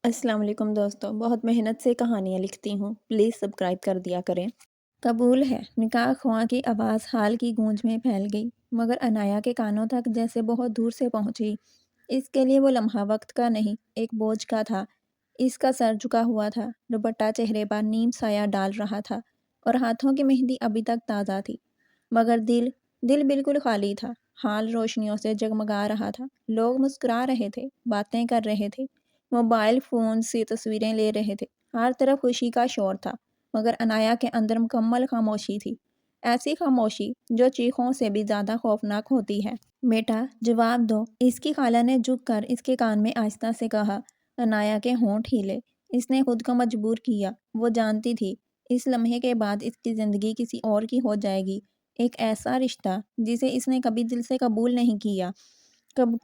السلام علیکم دوستو، بہت محنت سے کہانیاں لکھتی ہوں، پلیز سبسکرائب کر دیا کریں۔ قبول ہے، نکاح خواہ کی آواز حال کی گونج میں پھیل گئی، مگر عنایا کے کانوں تک جیسے بہت دور سے پہنچی۔ اس کے لیے وہ لمحہ وقت کا نہیں، ایک بوجھ کا تھا۔ اس کا سر جھکا ہوا تھا، دوپٹہ چہرے پر نیم سایہ ڈال رہا تھا اور ہاتھوں کی مہندی ابھی تک تازہ تھی، مگر دل بالکل خالی تھا۔ حال روشنیوں سے جگمگا رہا تھا، لوگ مسکرا رہے تھے، باتیں کر رہے تھے، موبائل فون سے تصویریں لے رہے تھے، ہر طرف خوشی کا شور تھا، مگر عنایا کے اندر مکمل خاموشی تھی، ایسی خاموشی جو چیخوں سے بھی زیادہ خوفناک ہوتی ہے۔ بیٹا جواب دو، اس کی خالہ نے جھک کر اس کے کان میں آہستہ سے کہا۔ عنایا کے ہونٹ ہلے، اس نے خود کو مجبور کیا، وہ جانتی تھی اس لمحے کے بعد اس کی زندگی کسی اور کی ہو جائے گی، ایک ایسا رشتہ جسے اس نے کبھی دل سے قبول نہیں کیا۔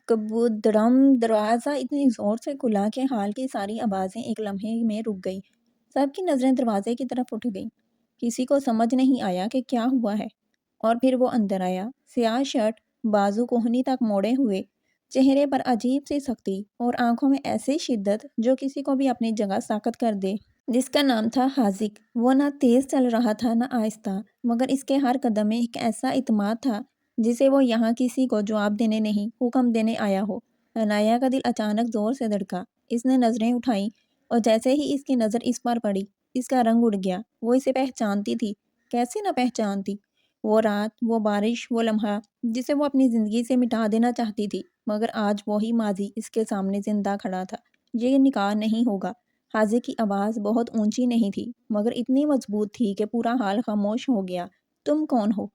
کبودرم دروازہ اتنی زور سے کھلا کہ حال کی ساری آوازیں ایک لمحے میں رک گئی، سب کی نظریں دروازے کی طرف اٹھ گئیں، کسی کو سمجھ نہیں آیا کہ کیا ہوا ہے۔ اور پھر وہ اندر آیا، سیاہ شرٹ، بازو کوہنی تک موڑے ہوئے، چہرے پر عجیب سی سختی اور آنکھوں میں ایسی شدت جو کسی کو بھی اپنی جگہ ساکت کر دے۔ جس کا نام تھا حاذق، وہ نہ تیز چل رہا تھا نہ آہستہ، مگر اس کے ہر قدم میں ایک ایسا اعتماد تھا جسے وہ یہاں کسی کو جواب دینے نہیں، حکم دینے آیا ہو۔ عنایا کا دل اچانک زور سے دھڑکا، اس نے نظریں اٹھائیں اور جیسے ہی اس کی نظر اس پر پڑی، اس کا رنگ اڑ گیا۔ وہ اسے پہچانتی تھی، کیسے نہ پہچانتی؟ وہ رات، وہ بارش، وہ لمحہ جسے وہ اپنی زندگی سے مٹا دینا چاہتی تھی، مگر آج وہی ماضی اس کے سامنے زندہ کھڑا تھا۔ یہ نکاح نہیں ہوگا۔ حاذق کی آواز بہت اونچی نہیں تھی، مگر اتنی مضبوط تھی کہ پورا حال خاموش ہو گیا۔ تم کون ہو؟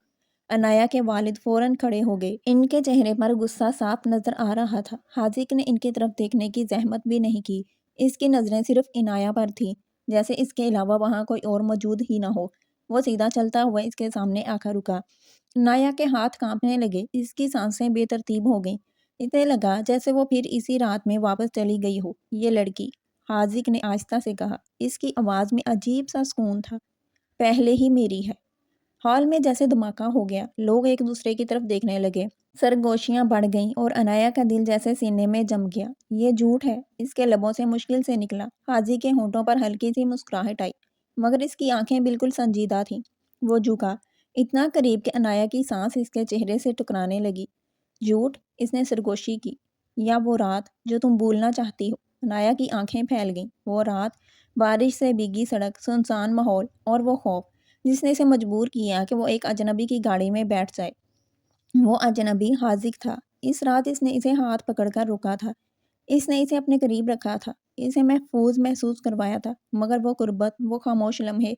عنایا کے والد فوراً کھڑے ہو گئے، ان کے چہرے پر غصہ صاف نظر آ رہا تھا۔ حاذق نے ان کی طرف دیکھنے کی زحمت بھی نہیں کی، اس کی نظریں صرف عنایا پر تھیں، جیسے اس کے علاوہ وہاں کوئی اور موجود ہی نہ ہو۔ وہ سیدھا چلتا ہوا اس کے سامنے آ کر رکا۔ عنایا کے ہاتھ کانپنے لگے، اس کی سانسیں بے ترتیب ہو گئیں، اسے لگا جیسے وہ پھر اسی رات میں واپس چلی گئی ہو۔ یہ لڑکی، حاذق نے آہستہ سے کہا، اس کی آواز میں عجیب سا سکون تھا، پہلے ہی میری ہے۔ ہال میں جیسے دھماکہ ہو گیا، لوگ ایک دوسرے کی طرف دیکھنے لگے، سرگوشیاں بڑھ گئیں اور عنایا کا دل جیسے سینے میں جم گیا۔ یہ جھوٹ ہے، اس کے لبوں سے مشکل سے نکلا۔ حاذق کے ہونٹوں پر ہلکی سی مسکراہٹ آئی، مگر اس کی آنکھیں بالکل سنجیدہ تھیں۔ وہ جھکا، اتنا قریب کہ عنایا کی سانس اس کے چہرے سے ٹکرانے لگی۔ جھوٹ؟ اس نے سرگوشی کی۔ یا وہ رات جو تم بھولنا چاہتی ہو؟ عنایا کی آنکھیں پھیل گئیں۔ وہ رات، بارش سے بھیگی سڑک، سنسان ماحول اور وہ خوف جس نے اسے مجبور کیا کہ وہ ایک اجنبی کی گاڑی میں بیٹھ جائے۔ وہ اجنبی حاذق تھا۔ اس رات اس نے اسے ہاتھ پکڑ کر روکا تھا، اس نے اسے اپنے قریب رکھا تھا، اسے محفوظ محسوس کروایا تھا، مگر وہ قربت، وہ خاموش لمحے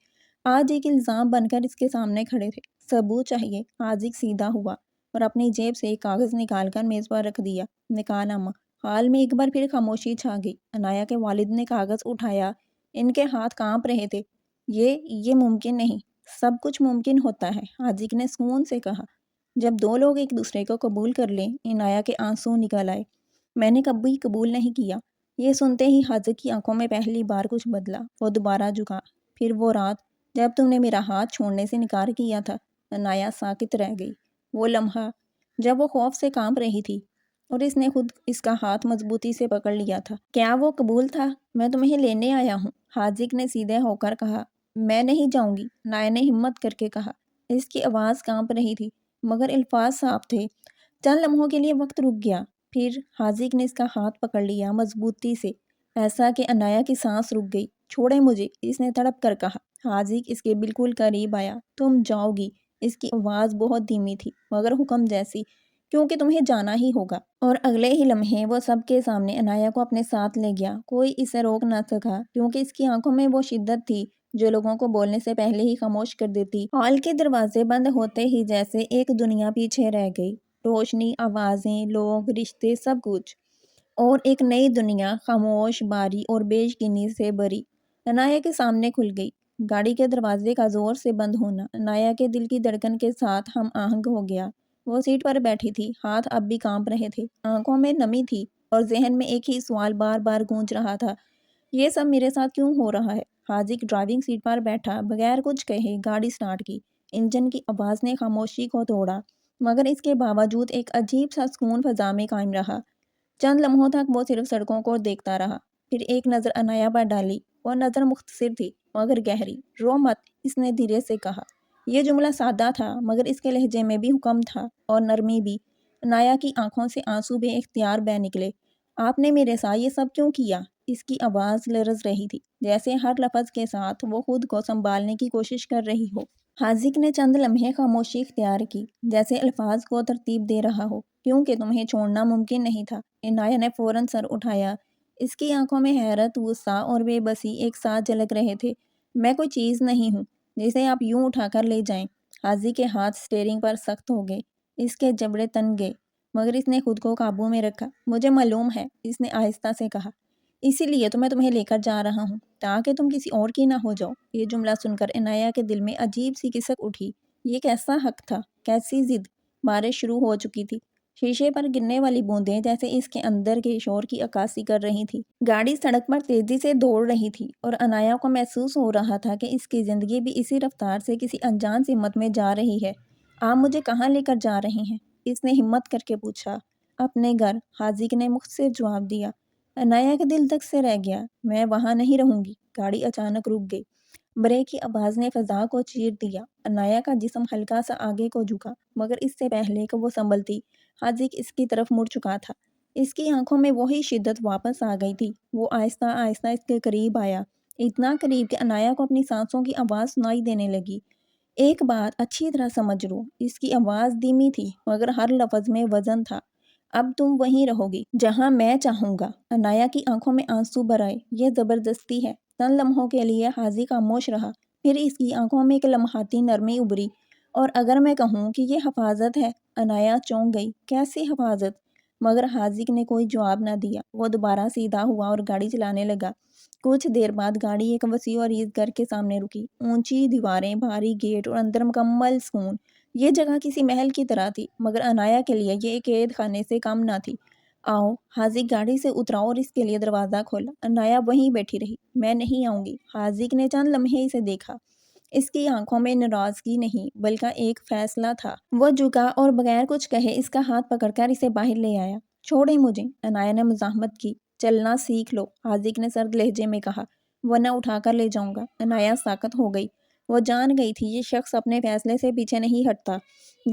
آج ایک الزام بن کر اس کے سامنے کھڑے تھے۔ ثبوت چاہیے۔ حاذق سیدھا ہوا اور اپنی جیب سے ایک کاغذ نکال کر میز پر رکھ دیا۔ نکاح نامہ۔ حال میں ایک بار پھر خاموشی چھا گئی۔ عنایا کے والد نے کاغذ اٹھایا، ان کے ہاتھ کانپ رہے تھے۔ یہ ممکن نہیں۔ سب کچھ ممکن ہوتا ہے، حاذق نے سکون سے کہا، جب دو لوگ ایک دوسرے کو قبول کر لیں۔ عنایا کے آنسو نکل آئے۔ میں نے کبھی قبول نہیں کیا۔ یہ سنتے ہی حاذق کی آنکھوں میں پہلی بار کچھ بدلا، وہ دوبارہ جھکا۔ پھر وہ رات جب تم نے میرا ہاتھ چھوڑنے سے انکار کیا تھا۔ عنایا ساکت رہ گئی۔ وہ لمحہ جب وہ خوف سے کانپ رہی تھی اور اس نے خود اس کا ہاتھ مضبوطی سے پکڑ لیا تھا۔ کیا وہ قبول تھا؟ میں تمہیں لینے آیا ہوں، حاذق نے سیدھے ہو کر کہا۔ میں نہیں جاؤں گی، عنایا نے ہمت کر کے کہا۔ اس کی آواز کانپ رہی تھی، مگر الفاظ صاف تھے۔ چند لمحوں کے لیے وقت رک گیا، پھر حاذق نے اس کا ہاتھ پکڑ لیا مضبوطی سے، ایسا کہ عنایا کی سانس رک گئی۔ چھوڑے مجھے، اس نے تڑپ کر کہا۔ حاذق اس کے بالکل قریب آیا۔ تم جاؤ گی؟ اس کی آواز بہت دھیمی تھی، مگر حکم جیسی، کیونکہ تمہیں جانا ہی ہوگا۔ اور اگلے ہی لمحے وہ سب کے سامنے عنایا کو اپنے ساتھ لے گیا۔ کوئی اسے روک نہ سکا، کیونکہ اس کی آنکھوں میں وہ شدت تھی جو لوگوں کو بولنے سے پہلے ہی خاموش کر دیتی۔ ہال کے دروازے بند ہوتے ہی جیسے ایک دنیا پیچھے رہ گئی، روشنی، آوازیں، لوگ، رشتے، سب کچھ، اور ایک نئی دنیا، خاموش، بھاری اور بے یقینی سے بھری، عنایا کے سامنے کھل گئی۔ گاڑی کے دروازے کا زور سے بند ہونا عنایا کے دل کی دھڑکن کے ساتھ ہم آہنگ ہو گیا۔ وہ سیٹ پر بیٹھی تھی، ہاتھ اب بھی کانپ رہے تھے، آنکھوں میں نمی تھی اور ذہن میں ایک ہی سوال بار بار گونج رہا تھا، یہ سب میرے ساتھ کیوں ہو رہا ہے؟ حاذق ڈرائیونگ سیٹ پر بیٹھا، بغیر کچھ کہے گاڑی سٹارٹ کی۔ انجن کی آواز نے خاموشی کو توڑا، مگر اس کے باوجود ایک عجیب سا سکون فضا میں قائم رہا۔ چند لمحوں تک وہ صرف سڑکوں کو دیکھتا رہا، پھر ایک نظر عنایا پر ڈالی۔ وہ نظر مختصر تھی مگر گہری۔ رو مت، اس نے دھیرے سے کہا۔ یہ جملہ سادہ تھا مگر اس کے لہجے میں بھی حکم تھا اور نرمی بھی۔ عنایا کی آنکھوں سے آنسو بے اختیار بہہ نکلے۔ آپ نے میرے ساتھ یہ سب کیوں کیا؟ اس کی آواز لرز رہی تھی جیسے ہر لفظ کے ساتھ وہ خود کو سنبھالنے کی کوشش کر رہی ہو۔ حاذق نے چند لمحے خاموشی اختیار کی جیسے الفاظ کو ترتیب دے رہا ہو۔ کیونکہ تمہیں چھوڑنا ممکن نہیں تھا۔ عنایا نے فوراً سر اٹھایا۔ اس کی آنکھوں میں حیرت، غصہ اور بے بسی ایک ساتھ جھلک رہے تھے۔ میں کوئی چیز نہیں ہوں جسے آپ یوں اٹھا کر لے جائیں۔ حاذق کے ہاتھ اسٹیئرنگ پر سخت ہو گئے۔ اس کے جبڑے تن گئے مگر اس نے خود کو قابو میں رکھا۔ مجھے معلوم ہے، اس نے آہستہ سے کہا۔ اسی لیے تو میں تمہیں لے کر جا رہا ہوں تاکہ تم کسی اور کی نہ ہو جاؤ۔ یہ جملہ سن کر عنایا کے دل میں عجیب سی کسک اٹھی۔ یہ کیسا حق تھا، کیسی ضد؟ بارش شروع ہو چکی تھی۔ شیشے پر گرنے والی بوندیں جیسے اس کے اندر کے شور کی عکاسی کر رہی تھی۔ گاڑی سڑک پر تیزی سے دوڑ رہی تھی اور عنایا کو محسوس ہو رہا تھا کہ اس کی زندگی بھی اسی رفتار سے کسی انجان سمت میں جا رہی ہے۔ آپ مجھے کہاں لے کر جا رہے ہیں؟ اس نے ہمت کر کے پوچھا۔ اپنے گھر، حاذق نے مختصر جواب دیا۔ عنایا کے دل دھک سے رہ گیا۔ میں وہاں نہیں رہوں گی۔ گاڑی اچانک رک گئی۔ بریک کی آواز نے فضا کو چیر دیا۔ عنایا کا جسم ہلکا سا آگے کو جھکا مگر اس سے پہلے کہ وہ سنبھلتی، حاذق اس کی طرف مڑ چکا تھا۔ اس کی آنکھوں میں وہی شدت واپس آ گئی تھی۔ وہ آہستہ آہستہ اس کے قریب آیا، اتنا قریب کہ عنایا کو اپنی سانسوں کی آواز سنائی دینے لگی۔ ایک بات اچھی طرح سمجھ لو، اس کی آواز دھیمی تھی مگر ہر لفظ میں وزن تھا۔ اب تم وہیں رہو گی جہاں میں چاہوں گا۔ عنایا کی آنکھوں میں آنسو بھر آئے۔ یہ زبردستی ہے۔ چند لمحوں کے لیے حاذق خاموش رہا، پھر اس کی آنکھوں میں ایک لمحاتی نرمی ابھری۔ اور اگر میں کہوں کہ یہ حفاظت ہے؟ عنایا چونک گئی۔ کیسی حفاظت؟ مگر حاذق نے کوئی جواب نہ دیا۔ وہ دوبارہ سیدھا ہوا اور گاڑی چلانے لگا۔ کچھ دیر بعد گاڑی ایک وسیع و عریض گھر کے سامنے رکی۔ اونچی دیواریں، بھاری گیٹ اور اندر مکمل سکون۔ یہ جگہ کسی محل کی طرح تھی مگر عنایا کے لیے یہ ایک قید خانے سے کم نہ تھی۔ آؤ۔ حاذق گاڑی سے اترا اور اس کے لیے دروازہ کھولا۔ عنایا وہیں بیٹھی رہی۔ میں نہیں آؤں گی۔ حاذق نے چند لمحے اسے دیکھا۔ اس کی آنکھوں میں ناراضگی نہیں بلکہ ایک فیصلہ تھا۔ وہ جھکا اور بغیر کچھ کہے اس کا ہاتھ پکڑ کر اسے باہر لے آیا۔ چھوڑیں مجھے، عنایا نے مزاحمت کی۔ چلنا سیکھ لو، حاذق نے سرد لہجے میں کہا، ورنہ اٹھا کر لے جاؤں گا۔ عنایا ساکت ہو گئی۔ وہ جان گئی تھی یہ شخص اپنے فیصلے سے پیچھے نہیں ہٹتا۔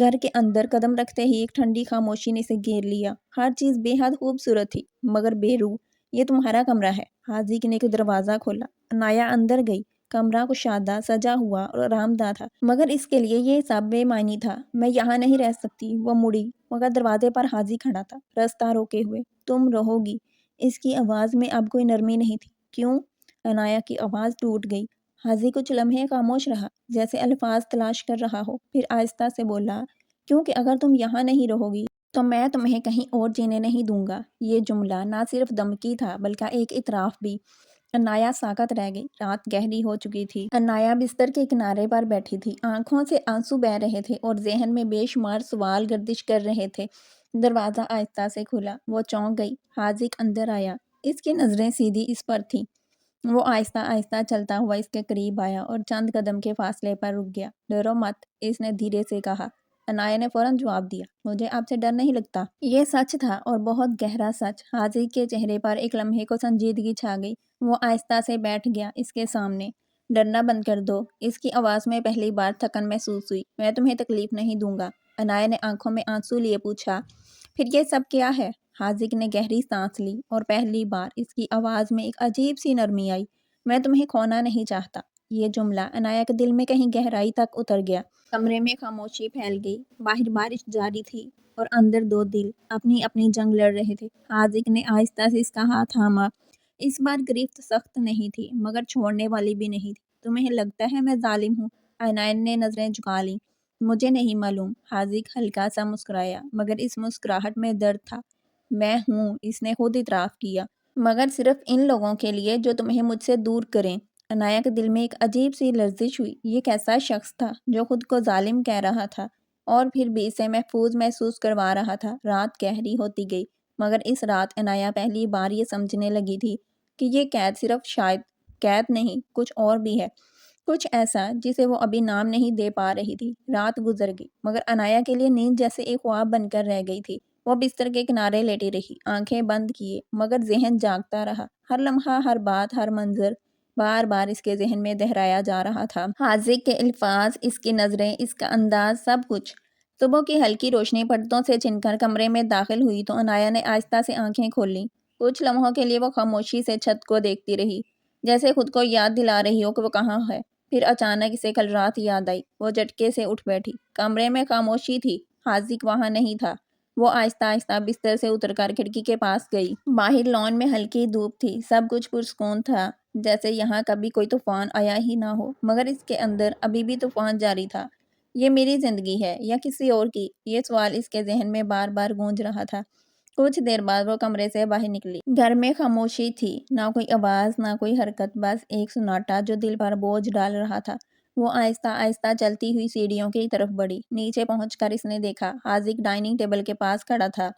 گھر کے اندر قدم رکھتے ہی ایک ٹھنڈی خاموشی نے اسے گھیر لیا۔ ہر چیز بے حد خوبصورت تھی مگر بے روح۔ یہ تمہارا کمرہ ہے۔ حاذق نے ایک دروازہ کھولا۔ عنایا اندر گئی۔ کمرہ کشادہ، سجا ہوا اور آرام دہ تھا مگر اس کے لیے یہ سب بے معنی تھا۔ میں یہاں نہیں رہ سکتی۔ وہ مڑی مگر دروازے پر حاذق کھڑا تھا، راستہ روکے ہوئے۔ تم رہو گی؟ اس کی آواز میں اب کوئی نرمی نہیں تھی۔ کیوں؟ عنایا کی آواز ٹوٹ گئی۔ حاذق کچھ لمحے خاموش رہا جیسے الفاظ تلاش کر رہا ہو، پھر آہستہ سے بولا، کیونکہ اگر تم یہاں نہیں رہو گی تو میں تمہیں کہیں اور جینے نہیں دوں گا۔ یہ جملہ نہ صرف دھمکی تھا بلکہ ایک اعتراف بھی۔ عنایا ساکت رہ گئی۔ رات گہری ہو چکی تھی۔ عنایا بستر کے کنارے پر بیٹھی تھی۔ آنکھوں سے آنسو بہہ رہے تھے اور ذہن میں بے شمار سوال گردش کر رہے تھے۔ دروازہ آہستہ سے کھلا۔ وہ چونک گئی۔ حاذق اندر آیا۔ اس کی نظریں سیدھی اس پر تھیں۔ وہ آہستہ آہستہ چلتا ہوا اس کے قریب آیا اور چند قدم کے فاصلے پر رک گیا۔ ڈرو مت، اس نے دھیرے سے کہا۔ عنایا نے فوراً جواب دیا، مجھے آپ سے ڈر نہیں لگتا۔ یہ سچ تھا اور بہت گہرا سچ۔ حاذق کے چہرے پر ایک لمحے کو سنجیدگی چھا گئی۔ وہ آہستہ سے بیٹھ گیا اس کے سامنے۔ ڈرنا بند کر دو۔ اس کی آواز میں پہلی بار تھکن محسوس ہوئی۔ میں تمہیں تکلیف نہیں دوں گا۔ عنایا نے آنکھوں میں آنسو لیے پوچھا، پھر یہ سب کیا ہے؟ حاذق نے گہری سانس لی اور پہلی بار اس کی آواز میں ایک عجیب سی نرمی آئی۔ میں تمہیں کھونا نہیں چاہتا۔ یہ جملہ عنایا کے دل میں کہیں گہرائی تک اتر گیا۔ کمرے میں خاموشی پھیل گئی۔ باہر بارش جاری تھی اور اندر دو دل اپنی اپنی جنگ لڑ رہے تھے۔ حاذق نے آہستہ سے اس کا ہاتھ تھاما۔ اس بار گرفت سخت نہیں تھی مگر چھوڑنے والی بھی نہیں تھی۔ تمہیں لگتا ہے میں ظالم ہوں؟ عنایا نے نظریں جھکا لیں۔ مجھے نہیں معلوم۔ حاذق ہلکا سا مسکرایا مگر اس مسکراہٹ میں درد تھا۔ میں ہوں، اس نے خود اعتراف کیا، مگر صرف ان لوگوں کے لیے جو تمہیں مجھ سے دور کریں۔ عنایا کے دل میں ایک عجیب سی لرزش ہوئی۔ یہ کیسا شخص تھا جو خود کو ظالم کہہ رہا تھا اور پھر بھی اسے محفوظ محسوس کروا رہا تھا۔ رات گہری ہوتی گئی مگر اس رات عنایا پہلی بار یہ سمجھنے لگی تھی کہ یہ قید صرف شاید قید نہیں، کچھ اور بھی ہے، کچھ ایسا جسے وہ ابھی نام نہیں دے پا رہی تھی۔ رات گزر گئی مگر عنایا کے لیے نیند جیسے ایک خواب بن کر رہ گئی تھی۔ وہ بستر کے کنارے لیٹی رہی، آنکھیں بند کیے، مگر ذہن جاگتا رہا۔ ہر لمحہ، ہر بات، ہر منظر بار بار اس کے ذہن میں دہرایا جا رہا تھا۔ حاذق کے الفاظ، اس کی نظریں، اس کا انداز، سب کچھ۔ صبح کی ہلکی روشنی پردوں سے چھن کر کمرے میں داخل ہوئی تو عنایہ نے آہستہ سے آنکھیں کھولیں۔ کچھ لمحوں کے لیے وہ خاموشی سے چھت کو دیکھتی رہی، جیسے خود کو یاد دلا رہی ہو کہ وہ کہاں ہے۔ پھر اچانک اسے کل رات یاد آئی۔ وہ جھٹکے سے اٹھ بیٹھی۔ کمرے میں خاموشی تھی، حاذق وہاں نہیں تھا۔ وہ آہستہ آہستہ بستر سے اتر کر کھڑکی کے پاس گئی۔ باہر لان میں ہلکی دھوپ تھی، سب کچھ پرسکون تھا، جیسے یہاں کبھی کوئی طوفان آیا ہی نہ ہو، مگر اس کے اندر ابھی بھی طوفان جاری تھا۔ یہ میری زندگی ہے یا کسی اور کی؟ یہ سوال اس کے ذہن میں بار بار گونج رہا تھا۔ کچھ دیر بعد وہ کمرے سے باہر نکلی۔ گھر میں خاموشی تھی، نہ کوئی آواز، نہ کوئی حرکت، بس ایک سناٹا جو دل پر بوجھ ڈال رہا تھا۔ وہ آہستہ آہستہ چلتی ہوئی سیڑھیوں کی طرف بڑھی۔ نیچے پہنچ کر اس نے دیکھا حاذق ڈائننگ ٹیبل کے پاس کھڑا تھا،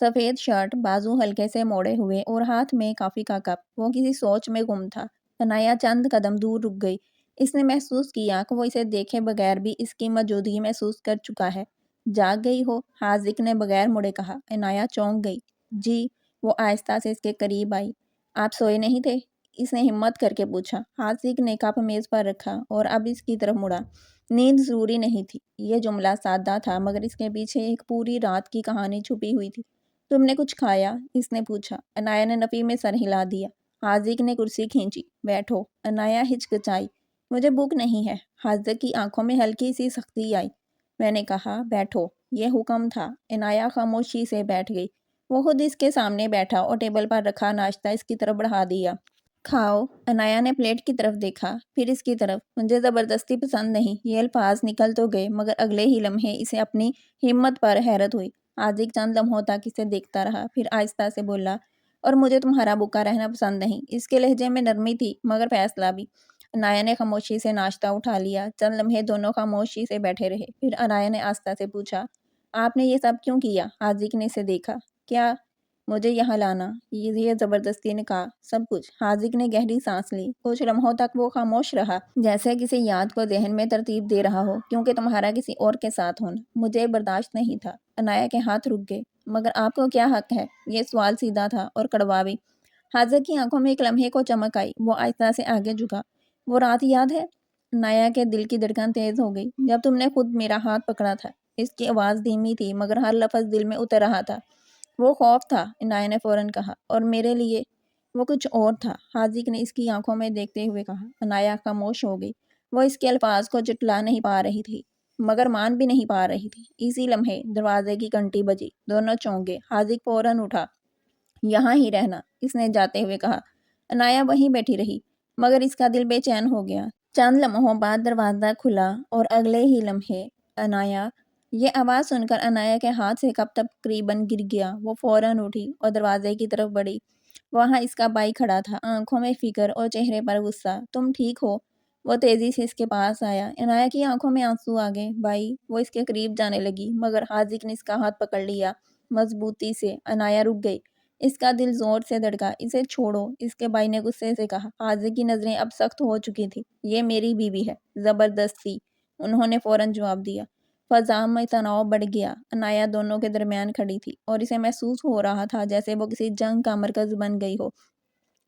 سفید شرٹ، بازو ہلکے سے موڑے ہوئے اور ہاتھ میں کافی کا کپ۔ وہ کسی سوچ میں گم تھا۔ عنایہ چند قدم دور رک گئی۔ اس نے محسوس کیا کہ وہ اسے دیکھے بغیر بھی اس کی موجودگی محسوس کر چکا ہے۔ جاگ گئی ہو؟ حاذق نے بغیر مڑے کہا۔ عنایہ چونک گئی۔ جی۔ وہ آہستہ سے اس کے قریب آئی۔ آپ سوئے نہیں تھے؟ اس نے ہمت کر کے پوچھا۔ حاذق نے کپ میز پر رکھا اور اب اس کی طرف مڑا۔ نیند ضروری نہیں تھی۔ یہ جملہ سادہ تھا مگر اس کے پیچھے ایک پوری رات کی کہانی چھپی ہوئی تھی۔ تم نے کچھ کھایا؟ اس نے پوچھا۔ عنایہ نے نفی میں سر ہلا دیا۔ حاذق نے کرسی کھینچی۔ بیٹھو۔ عنایہ ہچکچائی۔ مجھے بھوک نہیں ہے۔ حاذق کی آنکھوں میں ہلکی سی سختی آئی۔ میں نے کہا بیٹھو، یہ حکم تھا۔ عنایہ خاموشی سے بیٹھ گئی۔ وہ خود اس کے سامنے بیٹھا اور ٹیبل پر رکھا ناشتہ اس کی طرف بڑھا دیا۔ کھاؤ۔ عنایہ نے پلیٹ کی طرف دیکھا، پھر اس کی طرف۔ مجھے زبردستی پسند نہیں۔ یہ الفاظ نکل تو گئے مگر اگلے ہی لمحے اسے اپنی ہمت پر حیرت ہوئی۔ حاذق چند لمحوں تک اسے دیکھتا رہا، پھر آہستہ سے بولا، اور مجھے تمہارا بھوکا رہنا پسند نہیں۔ اس کے لہجے میں نرمی تھی مگر فیصلہ بھی۔ عنایہ نے خاموشی سے ناشتہ اٹھا لیا۔ چند لمحے دونوں خاموشی سے بیٹھے رہے، پھر عنایہ نے آہستہ سے پوچھا، آپ نے یہ سب کیوں کیا؟ حاذق نے اسے دیکھا۔ کیا؟ مجھے یہاں لانا، یہ زبردستی نکاح، سب کچھ۔ حاذق نے گہری سانس لی۔ کچھ لمحوں تک وہ خاموش رہا، جیسے کسی یاد کو ذہن میں ترتیب دے رہا ہو، کیونکہ تمہارا کسی اور کے ساتھ ہونا مجھے برداشت نہیں تھا۔ عنایہ کے ہاتھ رک گئے۔ مگر آپ کو کیا حق ہے؟ یہ سوال سیدھا تھا اور کڑوا بھی۔ حاذق کی آنکھوں میں ایک لمحے کو چمک آئی۔ وہ آہستہ سے آگے جھکا۔ وہ رات یاد ہے؟ عنایہ کے دل کی دھڑکن تیز ہو گئی۔ جب تم نے خود میرا ہاتھ پکڑا تھا۔ اس کی آواز دھیمی تھی مگر ہر لفظ دل میں اتر رہا تھا۔ وہ خوف تھا، عنایہ نے فوراً کہا، اور میرے لیے وہ کچھ اور تھا، حاذق نے اس کی آنکھوں میں دیکھتے ہوئے کہا۔ عنایہ خاموش ہو گئی۔ وہ اس کے الفاظ کو جھٹلا نہیں پا رہی تھی مگر مان بھی نہیں پا رہی تھی۔ اسی لمحے دروازے کی گھنٹی بجی۔ دونوں چونک گئے۔ حاذق فوراً اٹھا۔ یہاں ہی رہنا، اس نے جاتے ہوئے کہا۔ عنایہ وہیں بیٹھی رہی مگر اس کا دل بے چین ہو گیا۔ چند لمحوں بعد دروازہ کھلا اور اگلے ہی لمحے عنایہ۔ یہ آواز سن کر عنایہ کے ہاتھ سے کپ تقریباً گر گیا۔ وہ فوراً اٹھی اور دروازے کی طرف بڑھی۔ وہاں اس کا بھائی کھڑا تھا، آنکھوں میں فکر اور چہرے پر غصہ۔ تم ٹھیک ہو؟ وہ تیزی سے اس کے پاس آیا۔ عنایہ کی آنکھوں میں آنسو آ گئے۔ بھائی؟ وہ اس کے قریب جانے لگی مگر حاذق نے اس کا ہاتھ پکڑ لیا مضبوطی سے۔ عنایہ رک گئی۔ اس کا دل زور سے دھڑکا۔ اسے چھوڑو، اس کے بھائی نے غصے سے کہا۔ حاذق کی نظریں اب سخت ہو چکی تھیں۔ یہ میری بیوی ہے۔ زبردستی، انہوں نے فوراً جواب دیا۔ فضا میں تناؤ بڑھ گیا۔ عنایہ دونوں کے درمیان کھڑی تھی اور اسے محسوس ہو رہا تھا جیسے وہ کسی جنگ کا مرکز بن گئی ہو۔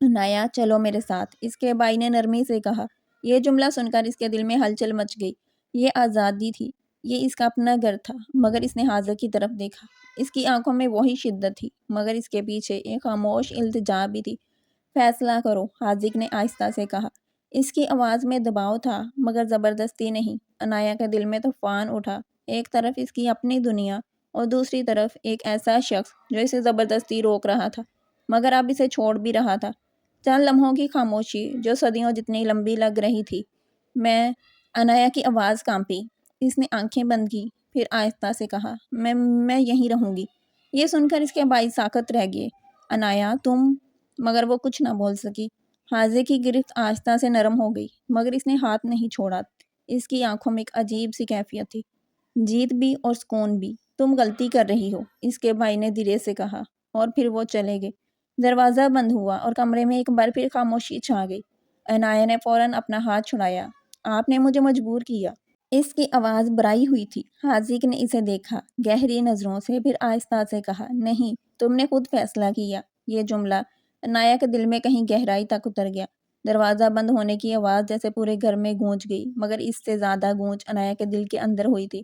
عنایہ چلو میرے ساتھ، اس کے بھائی نے نرمی سے کہا۔ یہ جملہ سن کر اس کے دل میں ہلچل مچ گئی۔ یہ آزادی تھی، یہ اس کا اپنا گھر تھا مگر اس نے حاذق کی طرف دیکھا۔ اس کی آنکھوں میں وہی شدت تھی مگر اس کے پیچھے ایک خاموش التجا بھی تھی۔ فیصلہ کرو، حاذق نے آہستہ سے کہا۔ اس کی آواز میں دباؤ تھا مگر زبردستی نہیں۔ عنایہ کے دل میں طوفان اٹھا۔ ایک طرف اس کی اپنی دنیا اور دوسری طرف ایک ایسا شخص جو اسے زبردستی روک رہا تھا مگر اب اسے چھوڑ بھی رہا تھا۔ چند لمحوں کی خاموشی جو صدیوں جتنی لمبی لگ رہی تھی۔ عنایہ کی آواز کانپی۔ اس نے آنکھیں بند کی، پھر آہستہ سے کہا، میں یہیں رہوں گی۔ یہ سن کر اس کے بھائی ساکت رہ گئے۔ عنایہ تم؟ مگر وہ کچھ نہ بول سکی۔ حاذق کی گرفت آہستہ سے نرم ہو گئی مگر اس نے ہاتھ نہیں چھوڑا۔ اس کی آنکھوں میں ایک عجیب سی کیفیت تھی، جیت بھی اور سکون بھی۔ تم غلطی کر رہی ہو، اس کے بھائی نے دھیرے سے کہا، اور پھر وہ چلے گئے۔ دروازہ بند ہوا اور کمرے میں ایک بار پھر خاموشی چھا گئی۔ عنایہ نے فوراً اپنا ہاتھ چھڑایا۔ آپ نے مجھے مجبور کیا۔ اس کی آواز برائی ہوئی تھی۔ حاذق نے اسے دیکھا گہری نظروں سے، پھر آہستہ سے کہا، نہیں، تم نے خود فیصلہ کیا۔ یہ جملہ عنایہ کے دل میں کہیں گہرائی تک اتر گیا۔ دروازہ بند ہونے کی آواز جیسے پورے گھر میں گونج گئی، مگر اس سے زیادہ گونج عنایہ کے دل کے اندر ہوئی تھی۔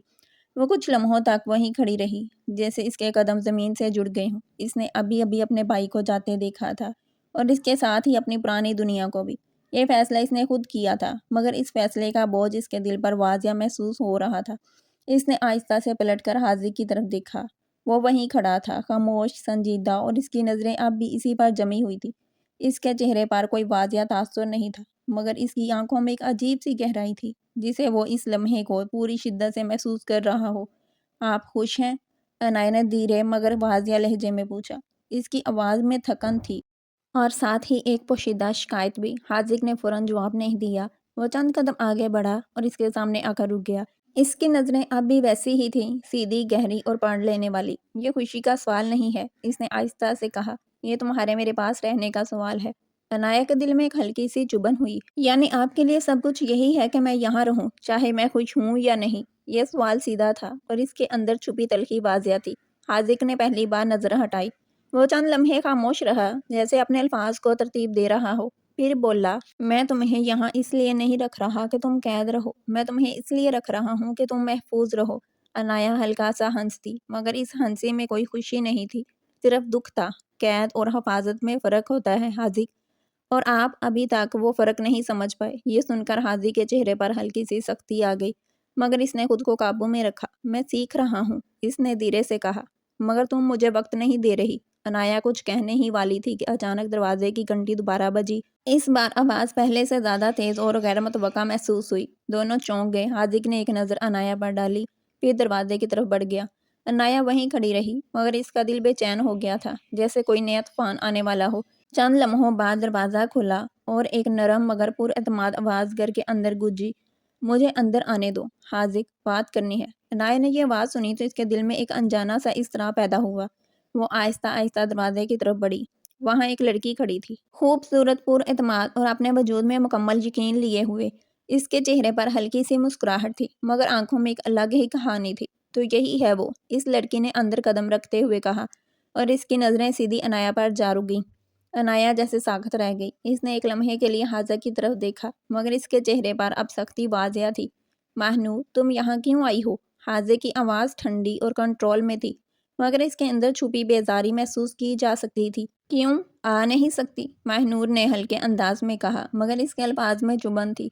وہ کچھ لمحوں تک وہیں کھڑی رہی، جیسے اس کے قدم زمین سے جڑ گئے ہوں۔ اس نے ابھی ابھی اپنے بھائی کو جاتے دیکھا تھا، اور اس کے ساتھ ہی اپنی پرانی دنیا کو بھی۔ یہ فیصلہ اس نے خود کیا تھا، مگر اس فیصلے کا بوجھ اس کے دل پر واضح محسوس ہو رہا تھا۔ اس نے آہستہ سے پلٹ کر حاذق کی طرف دیکھا۔ وہ وہیں کھڑا تھا، خاموش، سنجیدہ، اور اس کی نظریں اب بھی اسی پر جمی ہوئی تھی۔ اس کے چہرے پر کوئی واضح تاثر نہیں تھا، مگر اس کی آنکھوں میں ایک عجیب سی گہرائی تھی، جسے وہ اس لمحے کو پوری شدت سے محسوس کر رہا ہو۔ آپ خوش ہیں؟ عنایہ نے دھیرے مگر واضح لہجے میں پوچھا۔ اس کی آواز میں تھکن تھی، اور ساتھ ہی ایک پوشیدہ شکایت بھی۔ حاذق نے فوراً جواب نہیں دیا۔ وہ چند قدم آگے بڑھا اور اس کے سامنے آ کر رک گیا۔ اس کی نظریں اب بھی ویسی ہی تھیں، سیدھی، گہری اور پڑھ لینے والی۔ یہ خوشی کا سوال نہیں ہے، اس نے آہستہ سے کہا، یہ تمہارے میرے پاس رہنے کا سوال ہے۔ عنایہ کے دل میں ایک ہلکی سی چبھن ہوئی۔ یعنی آپ کے لیے سب کچھ یہی ہے کہ میں یہاں رہوں، چاہے میں خوش ہوں یا نہیں؟ یہ سوال سیدھا تھا، اور اس کے اندر چھپی تلخی واضح تھی۔ حاذق نے پہلی بار نظر ہٹائی۔ وہ چند لمحے خاموش رہا، جیسے اپنے الفاظ کو ترتیب دے رہا ہو، پھر بولا، میں تمہیں یہاں اس لیے نہیں رکھ رہا کہ تم قید رہو، میں تمہیں اس لیے رکھ رہا ہوں کہ تم محفوظ رہو۔ عنایہ ہلکا سا ہنسی، مگر اس ہنسی میں کوئی خوشی نہیں تھی، صرف دکھ تھا۔ قید اور حفاظت میں فرق ہوتا ہے حاذق، اور آپ ابھی تک وہ فرق نہیں سمجھ پائے۔ یہ سن کر حاذق کے چہرے پر ہلکی سی سختی آ گئی، مگر اس نے خود کو قابو میں رکھا۔ میں سیکھ رہا ہوں، اس نے دھیرے سے کہا، مگر تم مجھے وقت نہیں دے رہی۔ عنایہ کچھ کہنے ہی والی تھی کہ اچانک دروازے کی گھنٹی دوبارہ بجی۔ اس بار آواز پہلے سے زیادہ تیز اور غیر متوقع محسوس ہوئی۔ دونوں چونک گئے۔ حاذق نے ایک نظر عنایہ پر ڈالی، پھر دروازے کی طرف بڑھ گیا۔ عنایہ وہیں کھڑی رہی، مگر اس کا دل بے چین ہو گیا تھا، جیسے کوئی نیا طوفان آنے والا ہو۔ چند لمحوں بعد دروازہ کھلا، اور ایک نرم مگر پر اعتماد آواز گھر کے اندر گونجی، مجھے اندر آنے دو، حاذق، بات کرنی ہے۔ عنایہ نے یہ آواز سنی تو اس کے دل میں ایک انجانا سا اضطراب پیدا ہوا۔ وہ آہستہ آہستہ دروازے کی طرف بڑھی۔ وہاں ایک لڑکی کھڑی تھی، خوبصورت، پر اعتماد اور اپنے وجود میں مکمل یقین لیے ہوئے۔ اس کے چہرے پر ہلکی سی مسکراہٹ تھی، مگر آنکھوں میں ایک الگ ہی کہانی تھی۔ تو یہی ہے وہ، اس لڑکی نے اندر قدم رکھتے ہوئے کہا، اور اس کی نظریں سیدھی عنایہ پر جا رک گئیں۔ عنایہ جیسے ساکت رہ گئی۔ اس نے ایک لمحے کے لیے حاذق کی طرف دیکھا، مگر اس کے چہرے پر اب سختی واضح تھی۔ ماہنور، تم یہاں کیوں آئی ہو؟ حاذق کی آواز ٹھنڈی اور کنٹرول میں تھی، مگر اس کے اندر چھپی بیزاری محسوس کی جا سکتی تھی۔ کیوں آ نہیں سکتی؟ ماہنور نے ہلکے انداز میں کہا، مگر اس کے الفاظ میں چبھن تھی۔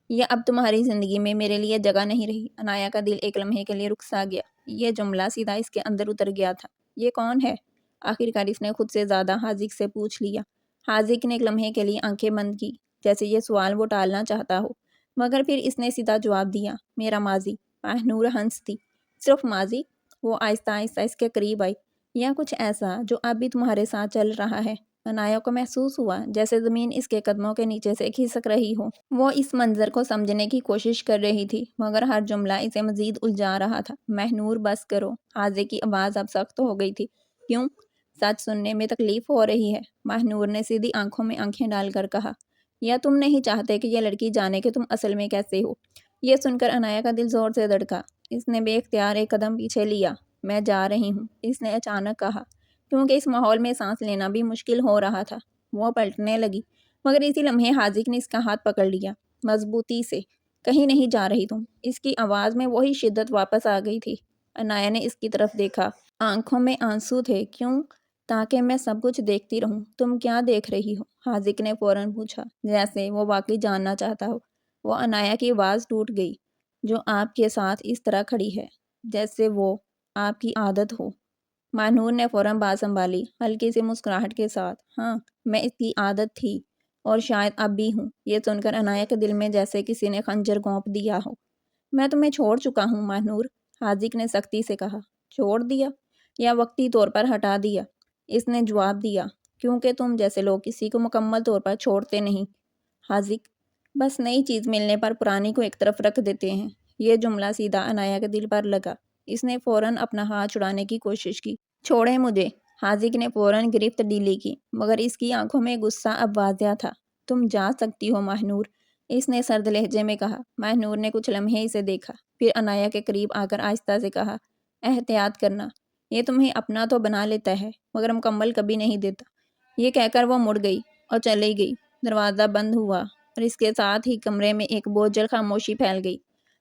یہ اب تمہاری زندگی میں میرے لیے جگہ نہیں رہی۔ عنایہ کا دل ایک لمحے کے لیے رک سا گیا۔ یہ جملہ سیدھا اس کے اندر اتر گیا تھا۔ یہ کون ہے؟ آخرکار اس نے خود سے زیادہ حاذق سے پوچھ لیا۔ حاذق نے ایک لمحے کے لیے آنکھیں بند کی، جیسے یہ سوال وہ ٹالنا چاہتا ہو، مگر پھر اس نے سیدھا جواب دیا، میرا ماضی۔ ماہنور ہنس دی۔ صرف ماضی؟ وہ آہستہ آہستہ اس کے قریب آئی۔ یا کچھ ایسا جو اب بھی تمہارے ساتھ چل رہا ہے؟ عنایہ کو محسوس ہوا جیسے زمین اس کے قدموں کے نیچے سے کھسک رہی ہو۔ وہ اس منظر کو سمجھنے کی کوشش کر رہی تھی، مگر ہر جملہ اسے مزید الجھا رہا تھا۔ ماہنور، بس کرو۔ حاذق کی آواز اب سخت ہو گئی تھی۔ کیوں؟ سچ سننے میں تکلیف ہو رہی ہے؟ ماہنور نے سیدھی آنکھوں میں آنکھیں ڈال کر کہا، یا تم نہیں چاہتے کہ یہ لڑکی جانے کہ تم اصل میں کیسے ہو؟ یہ سن کر عنایہ کا دل زور سے دھڑکا۔ اس نے بے اختیار ایک قدم پیچھے لیا۔ میں جا رہی ہوں، اس نے اچانک کہا، کیونکہ اس ماحول میں سانس لینا بھی مشکل ہو رہا تھا۔ وہ پلٹنے لگی، مگر اسی لمحے حاذق نے اس کا ہاتھ پکڑ لیا، مضبوطی سے۔ کہیں نہیں جا رہی تم۔ اس کی آواز میں وہی شدت واپس آ گئی تھی۔ عنایہ نے اس کی طرف دیکھا، آنکھوں میں آنسو تھے۔ کیوں؟ تاکہ میں سب کچھ دیکھتی رہوں۔ تم کیا دیکھ رہی ہو؟ حاذق نے فوراً پوچھا، جیسے وہ واقعی جاننا چاہتا ہو۔ وہ عنایہ کی آواز ٹوٹ گئی، جو آپ کے ساتھ اس طرح کھڑی ہے، جیسے وہ آپ کی عادت ہو۔ ماہنور نے فوراً بات سنبھالی، ہلکی سی مسکراہٹ کے ساتھ، ہاں، میں اس کی عادت تھی، اور شاید اب بھی ہوں۔ یہ سن کر عنایہ کے دل میں جیسے کسی نے خنجر گھونپ دیا ہو۔ میں تمہیں چھوڑ چکا ہوں ماہنور، حاذق نے سختی سے کہا۔ چھوڑ دیا؟ یا وقتی طور پر ہٹا دیا؟ اس نے جواب دیا، کیونکہ تم جیسے لوگ کسی کو مکمل طور پر چھوڑتے نہیں حاذق، بس نئی چیز ملنے پر پرانی کو ایک طرف رکھ دیتے ہیں۔ یہ جملہ سیدھا عنایہ کے دل پر لگا۔ اس نے فوراً اپنا ہاتھ چھڑانے کی کوشش کی۔ چھوڑیں مجھے، حاذق نے فوراً گرفت ڈھیلی کی، مگر اس کی آنکھوں میں غصہ اب واضح تھا۔ تم جا سکتی ہو ماہنور، اس نے سرد لہجے میں کہا۔ ماہنور نے کچھ لمحے اسے دیکھا، پھر عنایا کے قریب آ کر آہستہ سے کہا، احتیاط کرنا، یہ تمہیں اپنا تو بنا لیتا ہے مگر مکمل کبھی نہیں دیتا۔ یہ کہہ کر وہ مڑ گئی اور چلی گئی۔ دروازہ بند ہوا اور اس کے ساتھ ہی کمرے میں ایک بوجھل خاموشی پھیل گئی۔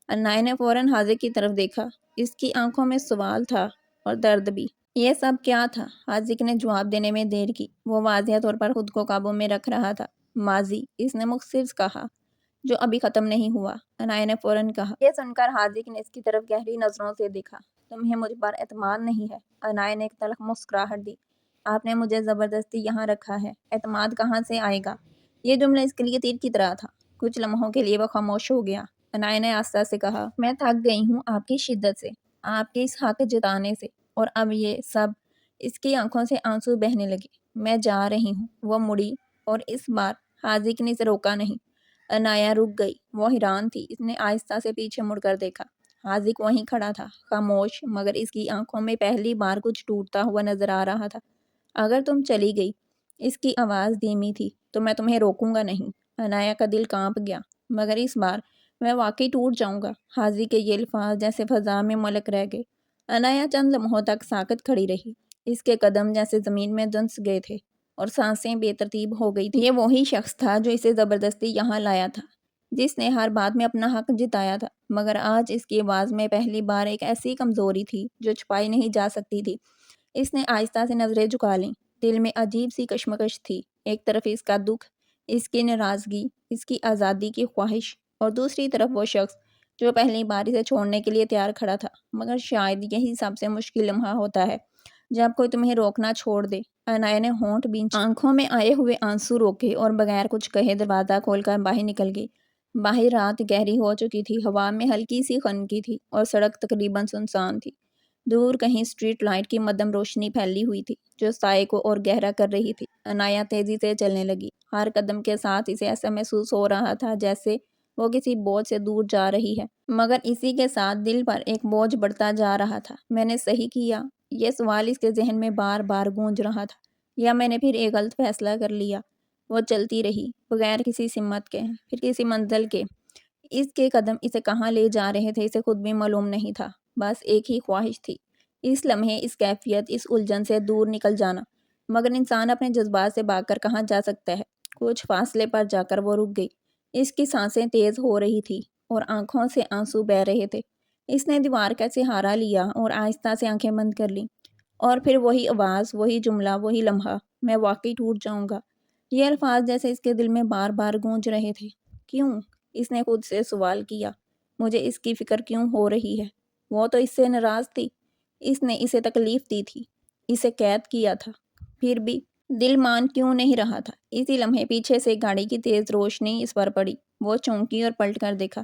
عنایا نے فوراً حاذق کی طرف دیکھا۔ اس کی آنکھوں میں سوال تھا اور درد بھی۔ یہ سب کیا تھا؟ حاذق نے جواب دینے میں دیر کی۔ وہ واضح طور پر خود کو قابو میں رکھ رہا تھا۔ ماضی، اس نے مختصر کہا، جو ابھی ختم نہیں ہوا۔ عنایا نے فوراً کہا۔ یہ سن کر حاذق نے اس کی طرف گہری نظروں سے دیکھا۔ تمہیں مجھ پر اعتماد نہیں ہے؟ عنایا نے ایک تلخ مسکراہٹ دی۔ آپ نے مجھے زبردستی یہاں رکھا ہے، اعتماد کہاں سے آئے گا؟ یہ جملہ اس کے لیے تیر کی طرح تھا۔ کچھ لمحوں کے لیے وہ خاموش ہو گیا۔ عنایا نے آہستہ سے کہا، میں تھک گئی ہوں آپ کی شدت سے، آپ کے اس حق جتانے سے، اور اب یہ سب۔ اس کی آنکھوں سے آنسو بہنے لگے۔ میں جا رہی ہوں۔ وہ مڑی اور اس بار حاذق نے اسے روکا نہیں۔ عنایا رک گئی۔ وہ حیران تھی۔ اس نے آہستہ سے پیچھے مڑ کر دیکھا۔ حاذق وہیں کھڑا تھا، خاموش، مگر اس کی آنکھوں میں پہلی بار کچھ ٹوٹتا ہوا نظر آ رہا تھا۔ اگر تم چلی گئی، اس کی آواز دھیمی تھی، تو میں تمہیں روکوں گا نہیں۔ عنایا کا دل کانپ گیا۔ مگر اس بار میں واقعی ٹوٹ جاؤں گا۔ حاذق کے یہ الفاظ جیسے فضا میں ملک رہ گئے۔ عنایا چند لمحوں تک ساکت کھڑی رہی۔ اس کے قدم جیسے زمین میں دھنس گئے تھے اور سانسیں بے ترتیب ہو گئی تھیں۔ یہ وہی شخص تھا جو اسے زبردستی یہاں لایا تھا، جس نے ہر بات میں اپنا حق جتایا تھا، مگر آج اس کی آواز میں پہلی بار ایک ایسی کمزوری تھی جو چھپائی نہیں جا سکتی تھی۔ اس نے آہستہ سے نظریں جھکا لیں۔ دل میں عجیب سی کشمکش تھی۔ ایک طرف اس کا دکھ، اس کی ناراضگی، اس کی آزادی کی خواہش، اور دوسری طرف وہ شخص جو پہلی بار اسے چھوڑنے کے لیے تیار کھڑا تھا۔ مگر شاید یہی سب سے مشکل لمحہ ہوتا ہے، جب کوئی تمہیں روکنا چھوڑ دے۔ عنایا نے ہونٹ بھینچے، آنکھوں میں آئے ہوئے آنسو روکے اور بغیر کچھ کہے دروازہ کھول کر باہر نکل گئی۔ باہر رات گہری ہو چکی تھی، ہوا میں ہلکی سی خنکی تھی اور سڑک تقریباً سنسان تھی۔ دور کہیں اسٹریٹ لائٹ کی مدھم روشنی پھیلی ہوئی تھی جو سائے کو اور گہرا کر رہی تھی۔ عنایا تیزی سے چلنے لگی۔ ہر قدم کے ساتھ اسے ایسا محسوس ہو رہا تھا جیسے وہ کسی بوجھ سے دور جا رہی ہے، مگر اسی کے ساتھ دل پر ایک بوجھ بڑھتا جا رہا تھا۔ میں نے صحیح کیا؟ یہ سوال اس کے ذہن میں بار بار گونج رہا تھا۔ یا میں نے پھر ایک غلط فیصلہ کر لیا؟ وہ چلتی رہی، بغیر کسی سمت کے، پھر کسی منزل کے۔ اس کے قدم اسے کہاں لے جا رہے تھے اسے خود بھی معلوم نہیں تھا۔ بس ایک ہی خواہش تھی، اس لمحے، اس کیفیت، اس الجھن سے دور نکل جانا۔ مگر انسان اپنے جذبات سے بھاگ کر کہاں جا سکتا ہے؟ کچھ فاصلے پر جا کر وہ رک گئی۔ اس کی سانسیں تیز ہو رہی تھی اور آنکھوں سے آنسو بہہ رہے تھے۔ اس نے دیوار کا سہارا لیا اور آہستہ سے آنکھیں بند کر لیں۔ اور پھر وہی آواز، وہی جملہ، وہی لمحہ، میں واقعی ٹوٹ جاؤں گا۔ یہ الفاظ جیسے اس کے دل میں بار بار گونج رہے تھے۔ کیوں؟ اس نے خود سے سوال کیا۔ مجھے اس کی فکر کیوں ہو رہی ہے؟ وہ تو اس سے ناراض تھی۔ اس نے اسے تکلیف دی تھی، اسے قید کیا تھا، پھر بھی دل مان کیوں نہیں رہا تھا؟ اسی لمحے پیچھے سے گاڑی کی تیز روشنی اس پر پڑی۔ وہ چونکی اور پلٹ کر دیکھا۔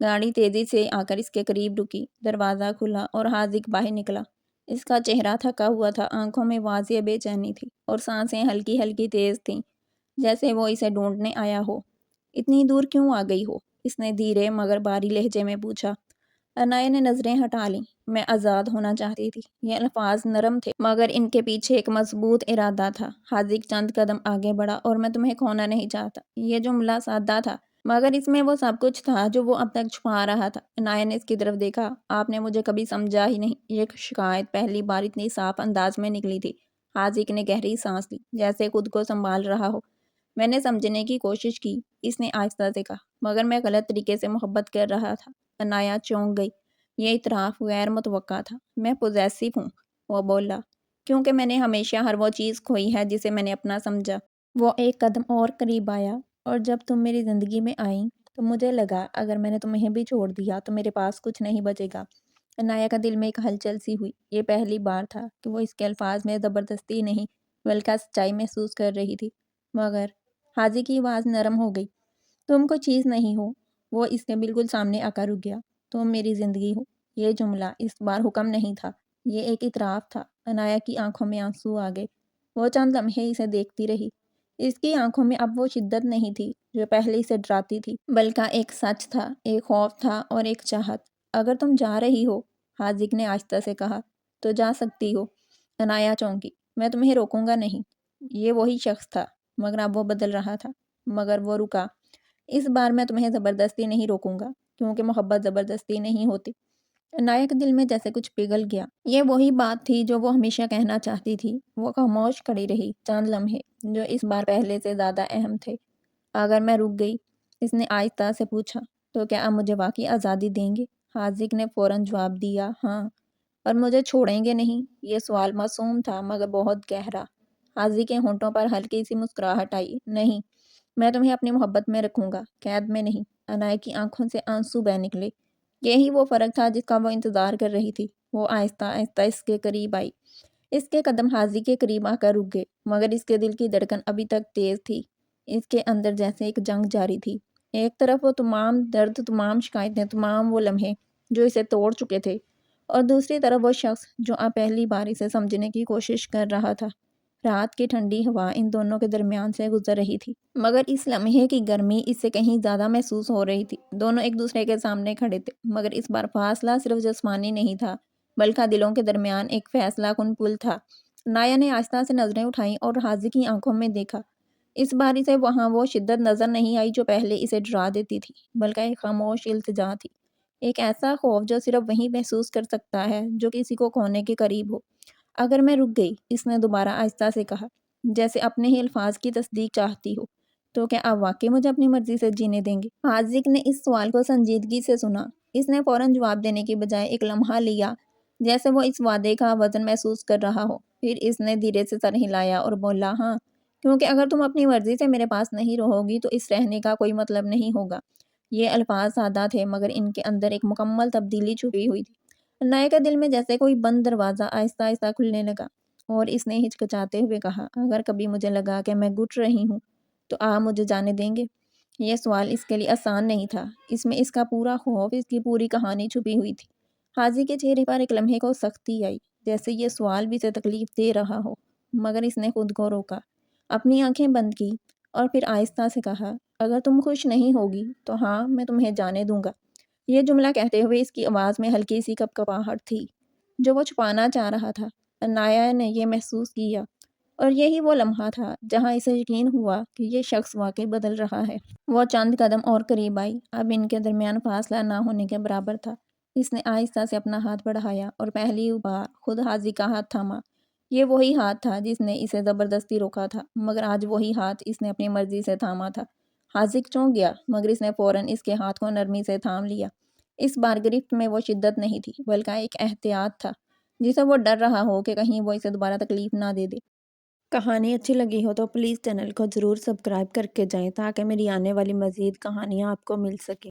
گاڑی تیزی سے آ کر اس کے قریب رکی۔ دروازہ کھلا اور حاذق باہر نکلا۔ اس کا چہرہ تھکا ہوا تھا، آنکھوں میں واضح بے چینی تھی اور سانسیں ہلکی ہلکی تیز تھیں، جیسے وہ اسے ڈھونڈنے آیا ہو۔ اتنی دور کیوں آ گئی ہو؟ اس نے دھیرے مگر باری لہجے میں پوچھا۔ عنایا نے نظریں ہٹا لیں۔ میں آزاد ہونا چاہتی تھی۔ یہ الفاظ نرم تھے مگر ان کے پیچھے ایک مضبوط ارادہ تھا۔ حاذق چند قدم آگے بڑھا، اور میں تمہیں کھونا نہیں چاہتا۔ یہ جملہ سادہ تھا مگر اس میں وہ سب کچھ تھا جو وہ اب تک چھپا رہا تھا۔ عنایا نے اس کی طرف دیکھا۔ آپ نے مجھے کبھی سمجھا ہی نہیں۔ یہ شکایت پہلی بار اتنی صاف انداز میں نکلی تھی۔ حاذق نے گہری سانس لی، جیسے خود کو سنبھال رہا ہو۔ میں نے سمجھنے کی کوشش کی، اس نے آہستہ سے کہا، مگر میں غلط طریقے سے محبت کر رہا تھا۔ عنایا چونک گئی۔ یہ اعتراف غیر متوقع تھا۔ میں پوزیسو ہوں، وہ بولا، کیونکہ میں نے ہمیشہ ہر وہ چیز کھوئی ہے جسے میں نے اپنا سمجھا۔ وہ ایک قدم اور قریب آیا، اور جب تم میری زندگی میں آئیں تو مجھے لگا اگر میں نے تمہیں بھی چھوڑ دیا تو میرے پاس کچھ نہیں بچے گا۔ عنایا کا دل میں ایک ہلچل سی ہوئی۔ یہ پہلی بار تھا کہ وہ اس کے الفاظ میں زبردستی نہیں بلکہ سچائی محسوس کر رہی تھی۔ مگر حاذق کی آواز نرم ہو گئی۔ تم کوئی چیز نہیں ہو۔ وہ اس کے بالکل سامنے آ کر رک گیا۔ تم میری زندگی ہو۔ یہ جملہ اس بار حکم نہیں تھا، یہ ایک اعتراف تھا۔ عنایا کی آنکھوں میں آنسو آ گئے۔ وہ چند لمحے اسے دیکھتی رہی۔ اس کی آنکھوں میں اب وہ شدت نہیں تھی جو پہلے اسے ڈراتی تھی، بلکہ ایک سچ تھا، ایک خوف تھا اور ایک چاہت۔ اگر تم جا رہی ہو، حاذق نے آہستہ سے کہا، تو جا سکتی ہو۔ عنایا چونکی۔ میں تمہیں روکوں گا نہیں۔ یہ وہی شخص تھا، مگر اب وہ بدل رہا تھا۔ مگر وہ رکا۔ اس بار میں تمہیں زبردستی نہیں روکوں گا، کیونکہ محبت زبردستی نہیں ہوتی۔ عنایہ کے دل میں جیسے کچھ پگھل گیا۔ یہ وہی بات تھی جو وہ ہمیشہ کہنا چاہتی تھی۔ وہ خاموش کھڑی رہی چند لمحے، جو اس بار پہلے سے زیادہ اہم تھے۔ اگر میں رک گئی، اس نے آہستہ سے پوچھا، تو کیا آپ مجھے واقعی آزادی دیں گے؟ حاذق نے فوراً جواب دیا، ہاں۔ اور مجھے چھوڑیں گے نہیں؟ یہ سوال معصوم تھا مگر بہت گہرا۔ حاذق کے ہونٹوں پر ہلکی سی مسکراہٹ آئی، نہیں، میں تمہیں اپنی محبت میں رکھوں گا، قید میں نہیں۔ عنایہ کی آنکھوں سے آنسو بہہ نکلے۔ یہی وہ فرق تھا جس کا وہ انتظار کر رہی تھی۔ وہ آہستہ آہستہ اس کے قریب آئی۔ اس کے قدم حاذق کے قریب آ کر رک گئے، مگر اس کے دل کی دھڑکن ابھی تک تیز تھی۔ اس کے اندر جیسے ایک جنگ جاری تھی۔ ایک طرف وہ تمام درد، تمام شکایتیں، تمام وہ لمحے جو اسے توڑ چکے تھے، اور دوسری طرف وہ شخص جو اب پہلی بار اسے سمجھنے کی کوشش کر رہا تھا۔ رات کی ٹھنڈی ہوا ان دونوں کے درمیان سے گزر رہی تھی، مگر اس لمحے کی گرمی اس سے کہیں زیادہ محسوس ہو رہی تھی۔ دونوں ایک دوسرے کے سامنے کھڑے تھے، مگر اس بار فاصلہ صرف جسمانی نہیں تھا، بلکہ دلوں کے درمیان ایک فیصلہ کن پل تھا۔ عنایہ نے آہستہ سے نظریں اٹھائیں اور حاذق کی آنکھوں میں دیکھا۔ اس بار اسے وہاں وہ شدت نظر نہیں آئی جو پہلے اسے ڈرا دیتی تھی، بلکہ ایک خاموش التجا تھی، ایک ایسا خوف جو صرف وہی محسوس کر سکتا ہے جو کسی کو کھونے کے قریب ہو۔ اگر میں رک گئی، اس نے دوبارہ آہستہ سے کہا، جیسے اپنے ہی الفاظ کی تصدیق چاہتی ہو، تو کیا آپ واقعی مجھے اپنی مرضی سے جینے دیں گے؟ حاذق نے اس سوال کو سنجیدگی سے سنا۔ اس نے فوراً جواب دینے کی بجائے ایک لمحہ لیا، جیسے وہ اس وعدے کا وزن محسوس کر رہا ہو۔ پھر اس نے دھیرے سے سر ہلایا اور بولا، ہاں، کیونکہ اگر تم اپنی مرضی سے میرے پاس نہیں رہو گی تو اس رہنے کا کوئی مطلب نہیں ہوگا۔ یہ الفاظ سادہ تھے، مگر ان کے اندر ایک مکمل تبدیلی چھپی ہوئی تھی۔ عنایہ کے دل میں جیسے کوئی بند دروازہ آہستہ آہستہ کھلنے لگا، اور اس نے ہچکچاتے ہوئے کہا، اگر کبھی مجھے لگا کہ میں گھٹ رہی ہوں تو آپ مجھے جانے دیں گے؟ یہ سوال اس کے لیے آسان نہیں تھا۔ اس میں اس کا پورا خوف، اس کی پوری کہانی چھپی ہوئی تھی۔ حاذق کے چہرے پر ایک لمحے کو سختی آئی، جیسے یہ سوال بھی اسے تکلیف دے رہا ہو، مگر اس نے خود کو روکا، اپنی آنکھیں بند کی، اور پھر آہستہ سے کہا، اگر تم خوش نہیں ہوگی تو ہاں، میں تمہیں جانے دوں گا۔ یہ جملہ کہتے ہوئے اس کی آواز میں ہلکی سی کپکپاہٹ تھی، جو وہ چھپانا چاہ رہا تھا۔ عنایہ نے یہ محسوس کیا، اور یہی وہ لمحہ تھا جہاں اسے یقین ہوا کہ یہ شخص واقعی بدل رہا ہے۔ وہ چند قدم اور قریب آئی، اب ان کے درمیان فاصلہ نہ ہونے کے برابر تھا۔ اس نے آہستہ سے اپنا ہاتھ بڑھایا اور پہلی بار خود حاذق کا ہاتھ تھاما۔ یہ وہی ہاتھ تھا جس نے اسے زبردستی روکا تھا، مگر آج وہی ہاتھ اس نے اپنی مرضی سے تھاما تھا۔ حاذق چونک گیا، مگر اس نے فوراً اس کے ہاتھ کو نرمی سے تھام لیا۔ اس بار گرفت میں وہ شدت نہیں تھی، بلکہ ایک احتیاط تھا، جسے وہ ڈر رہا ہو کہ کہیں وہ اسے دوبارہ تکلیف نہ دے دے۔ کہانی اچھی لگی ہو تو پلیز چینل کو ضرور سبسکرائب کر کے جائیں، تاکہ میری آنے والی مزید کہانیاں آپ کو مل سکیں۔